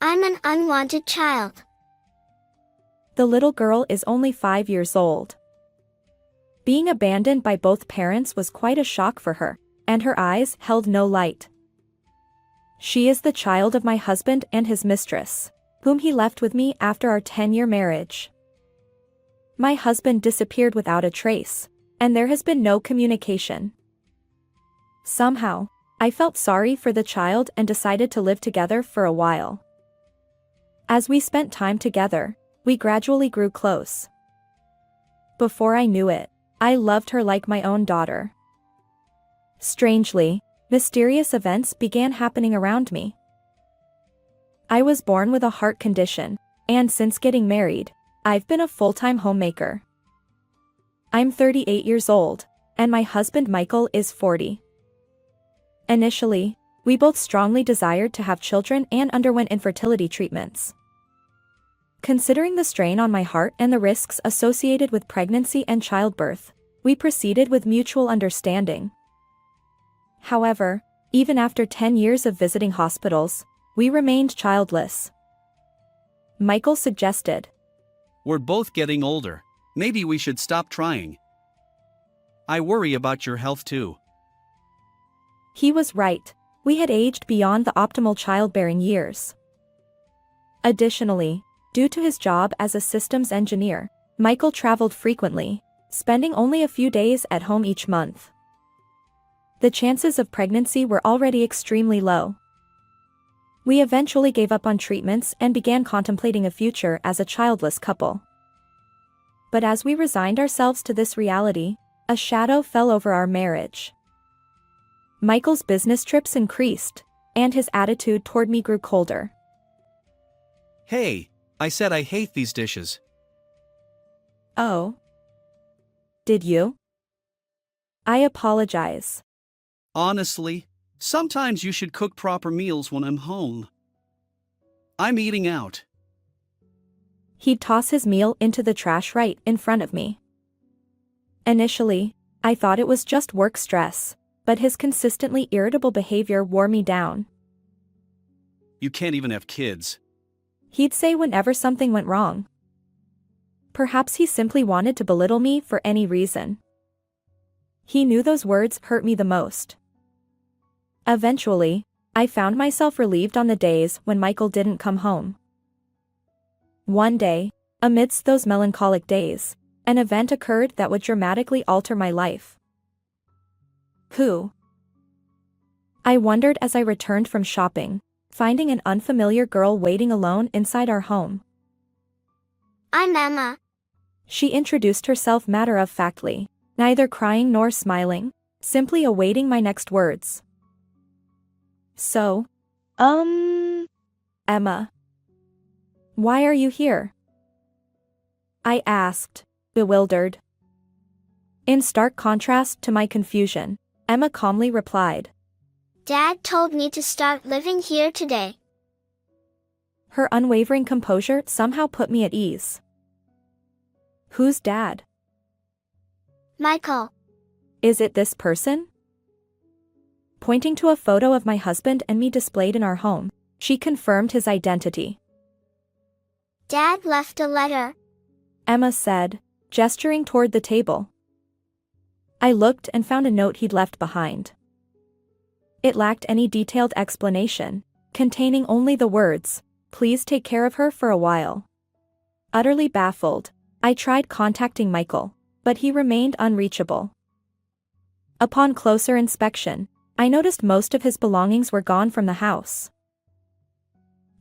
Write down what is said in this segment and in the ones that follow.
I'm an unwanted child. The little girl is only 5 years old. Being abandoned by both parents was quite a shock for her, and her eyes held no light. She is the child of my husband and his mistress, whom he left with me after our 10-year marriage. My husband disappeared without a trace, and there has been no communication. Somehow, I felt sorry for the child and decided to live together for a while. As we spent time together, we gradually grew close. Before I knew it, I loved her like my own daughter. Strangely, mysterious events began happening around me. I was born with a heart condition, and since getting married, I've been a full-time homemaker. I'm 38 years old, and my husband Michael is 40. Initially, we both strongly desired to have children and underwent infertility treatments. Considering the strain on my heart and the risks associated with pregnancy and childbirth, we proceeded with mutual understanding. However, even after 10 years of visiting hospitals, we remained childless. Michael suggested, "We're both getting older. Maybe we should stop trying. I worry about your health too." He was right. We had aged beyond the optimal childbearing years. Additionally, due to his job as a systems engineer, Michael traveled frequently, spending only a few days at home each month. The chances of pregnancy were already extremely low. We eventually gave up on treatments and began contemplating a future as a childless couple. But as we resigned ourselves to this reality, a shadow fell over our marriage. Michael's business trips increased, and his attitude toward me grew colder. "Hey, I said I hate these dishes." Oh. Did you? I apologize. "Honestly, sometimes you should cook proper meals when I'm home. I'm eating out." He'd toss his meal into the trash right in front of me. Initially, I thought it was just work stress, but his consistently irritable behavior wore me down. "You can't even have kids." He'd say whenever something went wrong. Perhaps he simply wanted to belittle me for any reason. He knew those words hurt me the most. Eventually, I found myself relieved on the days when Michael didn't come home. One day, amidst those melancholic days, an event occurred that would dramatically alter my life. Who? I wondered as I returned from shopping, finding an unfamiliar girl waiting alone inside our home. I'm Emma. She introduced herself matter-of-factly, neither crying nor smiling, simply awaiting my next words. So, Emma. Why are you here? I asked, bewildered. In stark contrast to my confusion, Emma calmly replied, Dad told me to start living here today. Her unwavering composure somehow put me at ease. Who's Dad? Michael. Is it this person? Pointing to a photo of my husband and me displayed in our home, she confirmed his identity. Dad left a letter, Emma said, gesturing toward the table. I looked and found a note he'd left behind. It lacked any detailed explanation, containing only the words, "Please take care of her for a while." Utterly baffled, I tried contacting Michael, but he remained unreachable. Upon closer inspection, I noticed most of his belongings were gone from the house.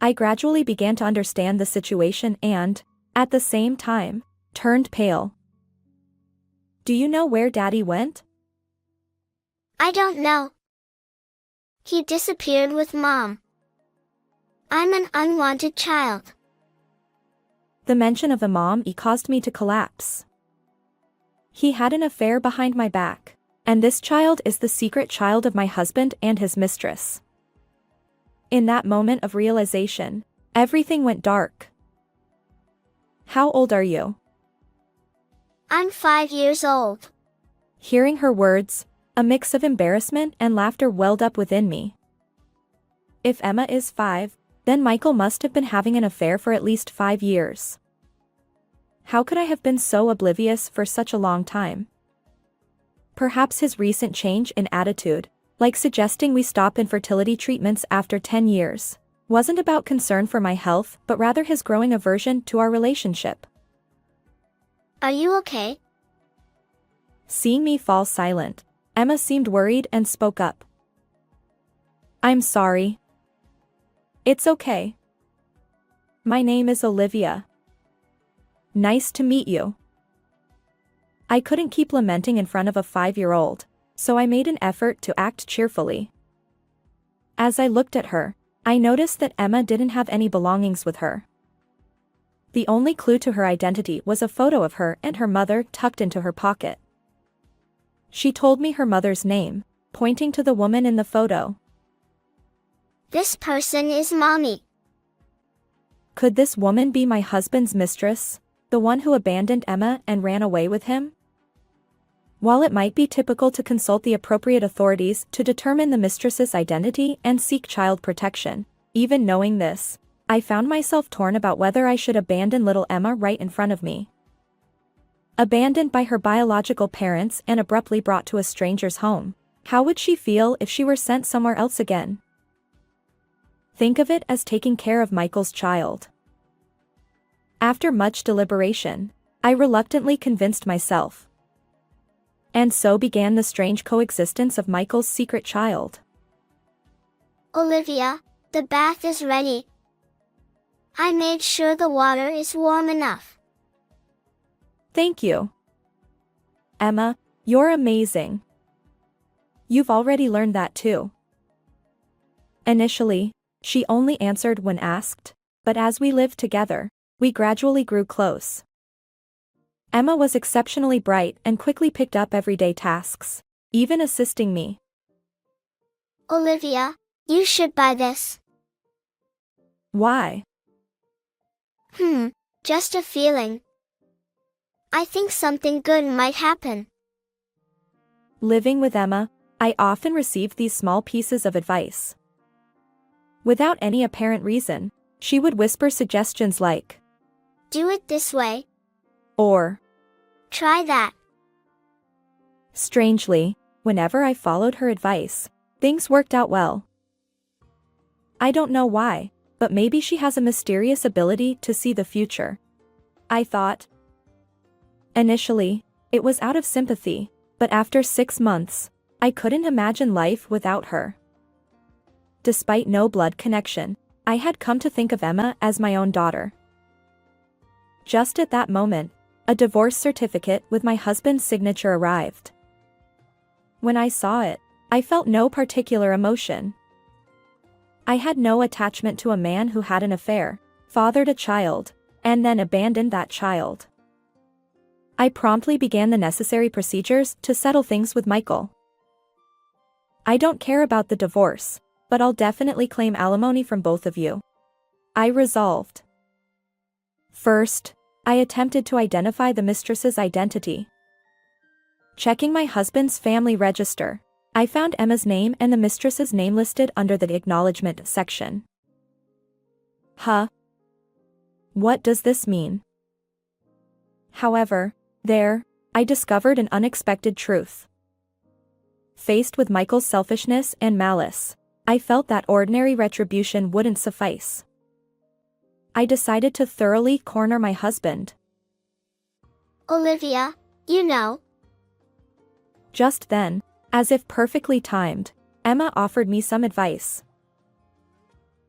I gradually began to understand the situation and, at the same time, turned pale. Do you know where Daddy went? I don't know. He disappeared with Mom. I'm an unwanted child. The mention of the mom caused me to collapse. He had an affair behind my back, and this child is the secret child of my husband and his mistress. In that moment of realization, everything went dark. How old are you? I'm 5 years old. Hearing her words, a mix of embarrassment and laughter welled up within me. If Emma is 5, Then Michael must have been having an affair for at least 5 years. How could I have been so oblivious for such a long time? Perhaps his recent change in attitude, like suggesting we stop infertility treatments after 10 years, wasn't about concern for my health but rather his growing aversion to our relationship. Are you okay? Seeing me fall silent, Emma seemed worried and spoke up. I'm sorry. It's okay. My name is Olivia. Nice to meet you. I couldn't keep lamenting in front of a 5-year-old, so I made an effort to act cheerfully. As I looked at her, I noticed that Emma didn't have any belongings with her. The only clue to her identity was a photo of her and her mother tucked into her pocket. She told me her mother's name, pointing to the woman in the photo. This person is Mommy. Could this woman be my husband's mistress, the one who abandoned Emma and ran away with him? While it might be typical to consult the appropriate authorities to determine the mistress's identity and seek child protection, even knowing this, I found myself torn about whether I should abandon little Emma right in front of me. Abandoned by her biological parents and abruptly brought to a stranger's home, how would she feel if she were sent somewhere else again? Think of it as taking care of Michael's child. After much deliberation, I reluctantly convinced myself. And so began the strange coexistence of Michael's secret child. Olivia, the bath is ready. I made sure the water is warm enough. Thank you. Emma, you're amazing. You've already learned that too. Initially, she only answered when asked, but as we lived together, we gradually grew close. Emma was exceptionally bright and quickly picked up everyday tasks, even assisting me. Olivia, you should buy this. Why? Just a feeling. I think something good might happen. Living with Emma, I often received these small pieces of advice. Without any apparent reason, she would whisper suggestions like, Do it this way. or, Try that. strangely, whenever I followed her advice, things worked out well. I don't know why, but maybe she has a mysterious ability to see the future, I thought. Initially, it was out of sympathy, but after 6 months, I couldn't imagine life without her. Despite no blood connection, I had come to think of Emma as my own daughter. Just at that moment, a divorce certificate with my husband's signature arrived. When I saw it, I felt no particular emotion. I had no attachment to a man who had an affair, fathered a child, and then abandoned that child. I promptly began the necessary procedures to settle things with Michael. I don't care about the divorce, but I'll definitely claim alimony from both of you, I resolved. First, I attempted to identify the mistress's identity. Checking my husband's family register, I found Emma's name and the mistress's name listed under the acknowledgement section. Huh? What does this mean? However, I discovered an unexpected truth. Faced with Michael's selfishness and malice, I felt that ordinary retribution wouldn't suffice. I decided to thoroughly corner my husband. Olivia, you know. Just then, as if perfectly timed, Emma offered me some advice.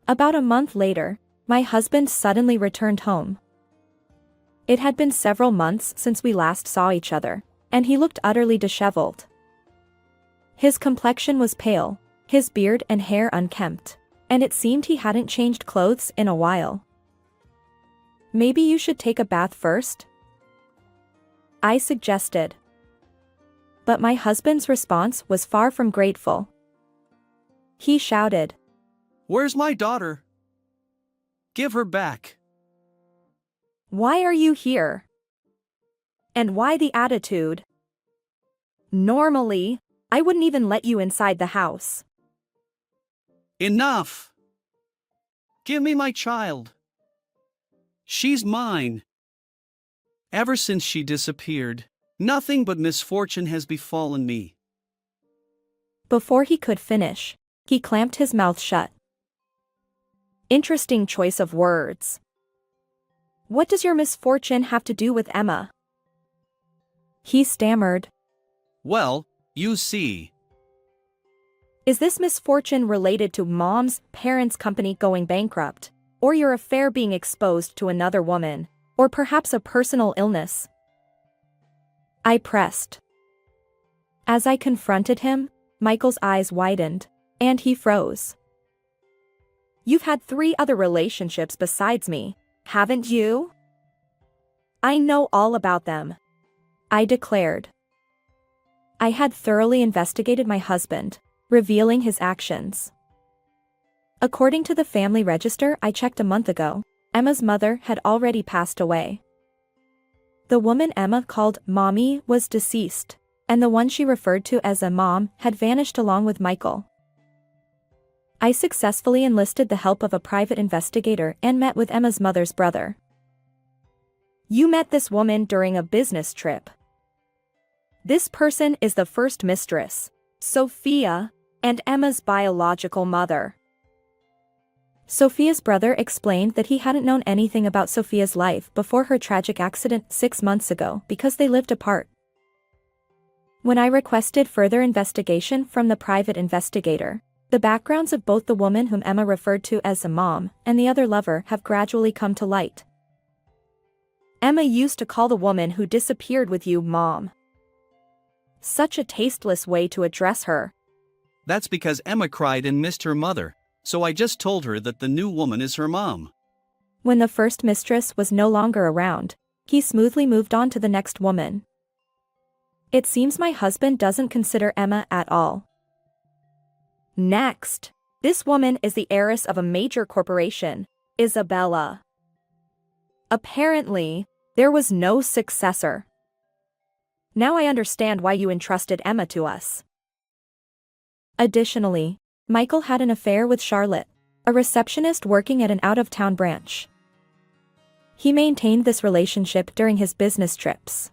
About a month later, my husband suddenly returned home. It had been several months since we last saw each other, and he looked utterly disheveled. His complexion was pale, his beard and hair unkempt, and it seemed he hadn't changed clothes in a while. Maybe you should take a bath first? I suggested. But my husband's response was far from grateful. He shouted, Where's my daughter? Give her back. Why are you here? And why the attitude? Normally, I wouldn't even let you inside the house. Enough! Give me my child. She's mine. Ever since she disappeared, nothing but misfortune has befallen me. Before he could finish, he clamped his mouth shut. Interesting choice of words. What does your misfortune have to do with Emma? He stammered. Well, you see. Is this misfortune related to Mom's parents' company going bankrupt, or your affair being exposed to another woman, or perhaps a personal illness? I pressed. As I confronted him, Michael's eyes widened, and he froze. You've had 3 other relationships besides me, haven't you? I know all about them, I declared. I had thoroughly investigated my husband, revealing his actions. According to the family register I checked a month ago, Emma's mother had already passed away. The woman Emma called Mommy was deceased, and the one she referred to as a mom had vanished along with Michael. I successfully enlisted the help of a private investigator and met with Emma's mother's brother. You met this woman during a business trip. This person is the first mistress, Sophia, and Emma's biological mother. Sophia's brother explained that he hadn't known anything about Sophia's life before her tragic accident 6 months ago because they lived apart. When I requested further investigation from the private investigator, the backgrounds of both the woman whom Emma referred to as a mom and the other lover have gradually come to light. Emma used to call the woman who disappeared with you Mom. Such a tasteless way to address her. That's because Emma cried and missed her mother, so I just told her that the new woman is her mom. When the first mistress was no longer around, he smoothly moved on to the next woman. It seems my husband doesn't consider Emma at all. Next, this woman is the heiress of a major corporation, Isabella. Apparently, there was no successor. Now I understand why you entrusted Emma to us. Additionally, Michael had an affair with Charlotte, a receptionist working at an out-of-town branch. He maintained this relationship during his business trips.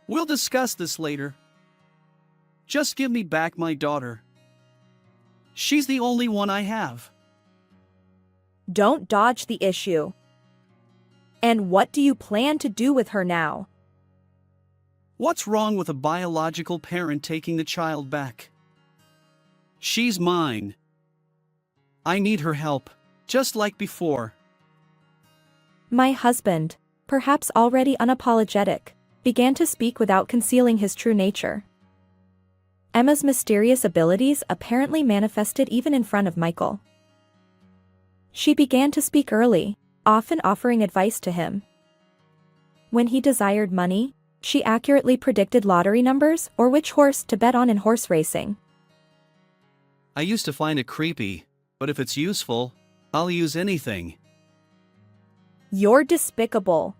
We'll discuss this later. Just give me back my daughter. She's the only one I have. Don't dodge the issue. And what do you plan to do with her now? What's wrong with a biological parent taking the child back? She's mine. I need her help, just like before. My husband, perhaps already unapologetic, began to speak without concealing his true nature. Emma's mysterious abilities apparently manifested even in front of Michael. She began to speak early, often offering advice to him. When he desired money, she accurately predicted lottery numbers or which horse to bet on in horse racing. I used to find it creepy, but if it's useful, I'll use anything. You're despicable.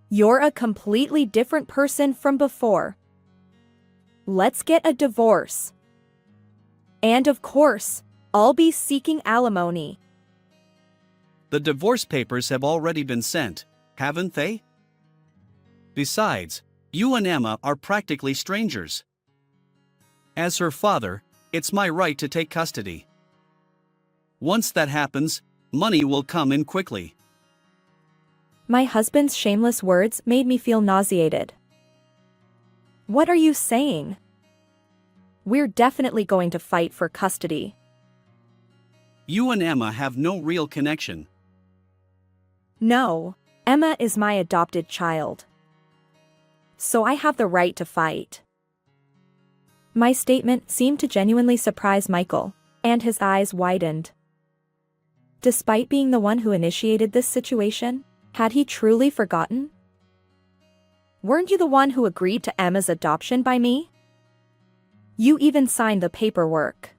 You're a completely different person from before. Let's get a divorce. And of course, I'll be seeking alimony. The divorce papers have already been sent, haven't they? Besides, you and Emma are practically strangers. As her father, it's my right to take custody. Once that happens, money will come in quickly. My husband's shameless words made me feel nauseated. What are you saying? We're definitely going to fight for custody. You and Emma have no real connection. No, Emma is my adopted child. So I have the right to fight. My statement seemed to genuinely surprise Michael, and his eyes widened. Despite being the one who initiated this situation, had he truly forgotten? Weren't you the one who agreed to Emma's adoption by me? You even signed the paperwork.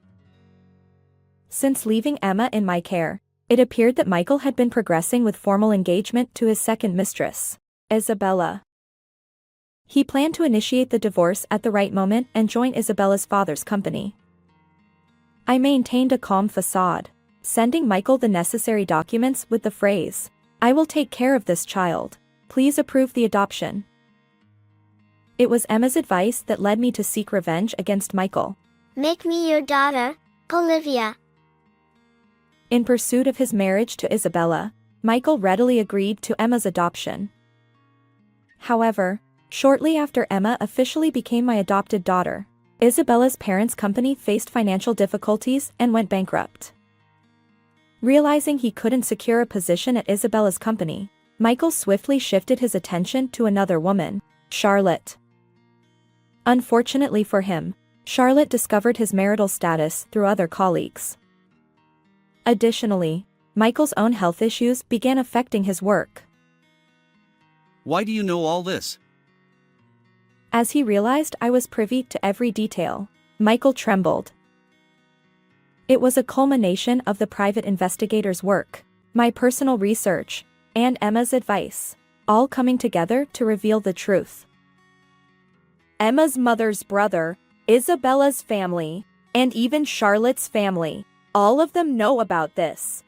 Since leaving Emma in my care, it appeared that Michael had been progressing with formal engagement to his second mistress, Isabella. He planned to initiate the divorce at the right moment and join Isabella's father's company. I maintained a calm facade, sending Michael the necessary documents with the phrase, "I will take care of this child. Please approve the adoption." It was Emma's advice that led me to seek revenge against Michael. Make me your daughter, Olivia. In pursuit of his marriage to Isabella, Michael readily agreed to Emma's adoption. However, shortly after Emma officially became my adopted daughter, Isabella's parents' company faced financial difficulties and went bankrupt. Realizing he couldn't secure a position at Isabella's company, Michael swiftly shifted his attention to another woman, Charlotte. Unfortunately for him, Charlotte discovered his marital status through other colleagues. Additionally, Michael's own health issues began affecting his work. Why do you know all this? As he realized I was privy to every detail, Michael trembled. It was a culmination of the private investigator's work, my personal research, and Emma's advice, all coming together to reveal the truth. Emma's mother's brother, Isabella's family, and even Charlotte's family, all of them know about this.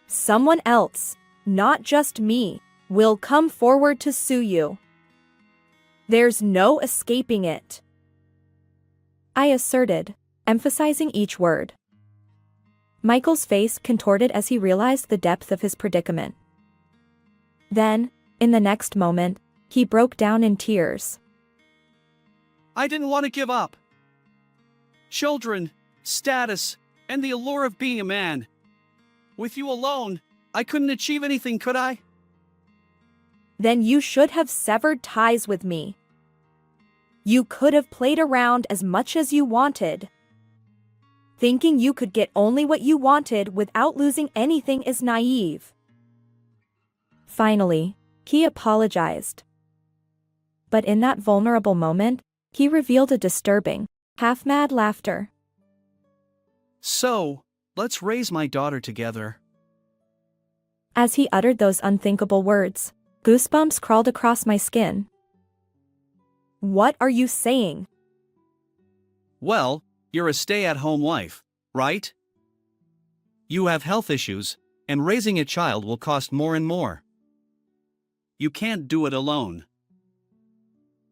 Someone else, not just me, will come forward to sue you. There's no escaping it, I asserted, emphasizing each word. Michael's face contorted as he realized the depth of his predicament. Then, in the next moment, he broke down in tears. I didn't want to give up. Children, status, and the allure of being a man. With you alone, I couldn't achieve anything, could I? Then you should have severed ties with me. You could have played around as much as you wanted. Thinking you could get only what you wanted without losing anything is naive. Finally, he apologized. But in that vulnerable moment, he revealed a disturbing, half-mad laughter. So, let's raise my daughter together. As he uttered those unthinkable words, goosebumps crawled across my skin. What are you saying? Well, you're a stay-at-home wife, right? You have health issues, and raising a child will cost more and more. You can't do it alone.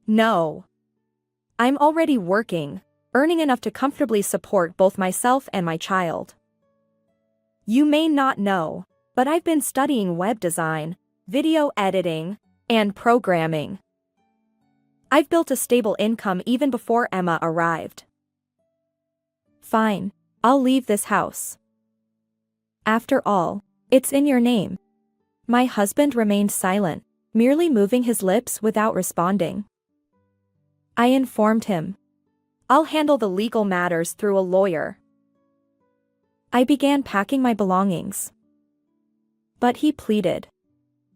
No. I'm already working, earning enough to comfortably support both myself and my child. You may not know, but I've been studying web design, video editing, and programming. I've built a stable income even before Emma arrived. Fine, I'll leave this house. After all, it's in your name. My husband remained silent, merely moving his lips without responding. I informed him. I'll handle the legal matters through a lawyer. I began packing my belongings. But he pleaded.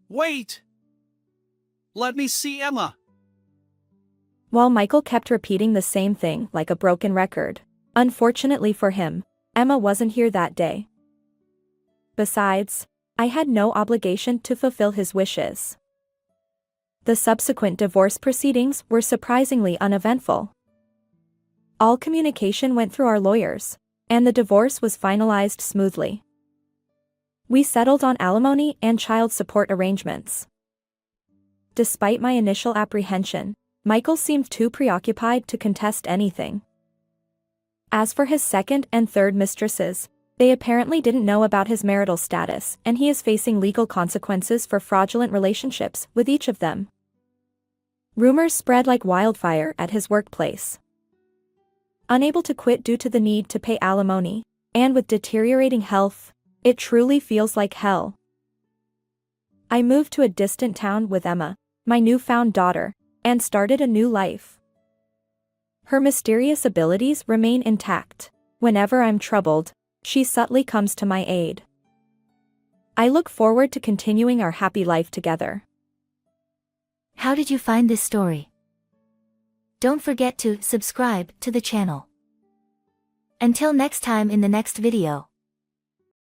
Wait! Let me see Emma! While Michael kept repeating the same thing like a broken record, unfortunately for him, Emma wasn't here that day. Besides, I had no obligation to fulfill his wishes. The subsequent divorce proceedings were surprisingly uneventful. All communication went through our lawyers, and the divorce was finalized smoothly. We settled on alimony and child support arrangements. Despite my initial apprehension, Michael seemed too preoccupied to contest anything. As for his second and third mistresses, they apparently didn't know about his marital status, and he is facing legal consequences for fraudulent relationships with each of them. Rumors spread like wildfire at his workplace. Unable to quit due to the need to pay alimony, and with deteriorating health, it truly feels like hell. I moved to a distant town with Emma, my newfound daughter, and started a new life. Her mysterious abilities remain intact. Whenever I'm troubled, she subtly comes to my aid. I look forward to continuing our happy life together. How did you find this story? Don't forget to subscribe to the channel. Until next time in the next video.